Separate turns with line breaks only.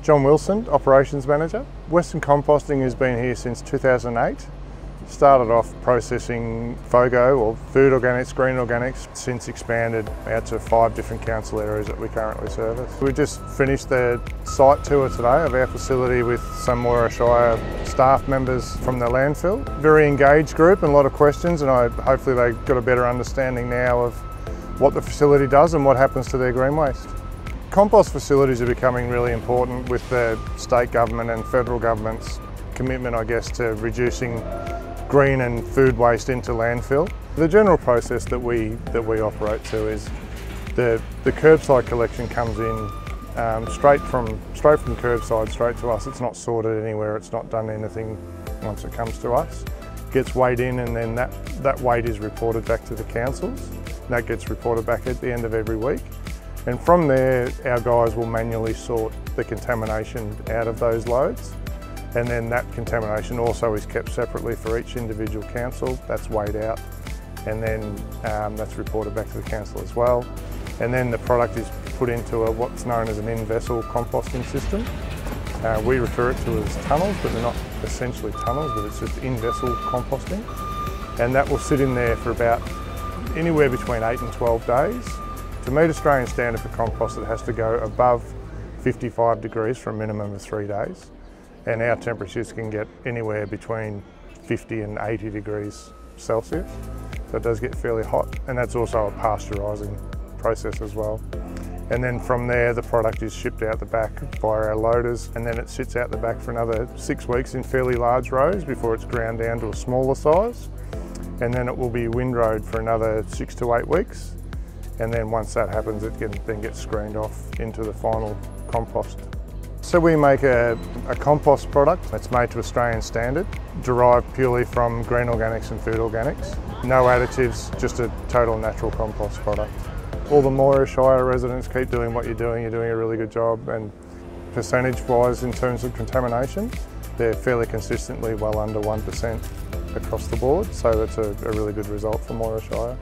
John Wilson, Operations Manager. Western Composting has been here since 2008. Started off processing FOGO or food organics, green organics, since expanded out to 5 different council areas that we currently service. We just finished the site tour today of our facility with some Moira Shire staff members from the landfill. Very engaged group and a lot of questions, and hopefully they've got a better understanding now of what the facility does and what happens to their green waste. Compost facilities are becoming really important with the state government and federal government's commitment, I guess, to reducing green and food waste into landfill. The general process that we operate to is the curbside collection comes in straight from curbside straight to us. It's not sorted anywhere, it's not done anything once it comes to us. It gets weighed in, and then that weight is reported back to the councils. And that gets reported back at the end of every week. And from there, our guys will manually sort the contamination out of those loads. And then that contamination also is kept separately for each individual council. That's weighed out, and then that's reported back to the council as well. And then the product is put into what's known as an in-vessel composting system. We refer it to as tunnels, but they're not essentially tunnels, but it's just in-vessel composting. And that will sit in there for about anywhere between 8 and 12 days. To meet Australian standard for compost, it has to go above 55 degrees for a minimum of 3 days. And our temperatures can get anywhere between 50 and 80 degrees Celsius. So it does get fairly hot, and that's also a pasteurising process as well. And then from there, the product is shipped out the back via our loaders, and then it sits out the back for another 6 weeks in fairly large rows before it's ground down to a smaller size. And then it will be windrowed for another 6 to 8 weeks. And then once that happens, it then gets screened off into the final compost. So we make a compost product that's made to Australian standard, derived purely from green organics and food organics. No additives, just a total natural compost product. All the Moira Shire residents keep doing what you're doing a really good job, and percentage-wise in terms of contamination, they're fairly consistently well under 1% across the board, so that's a really good result for Moira Shire.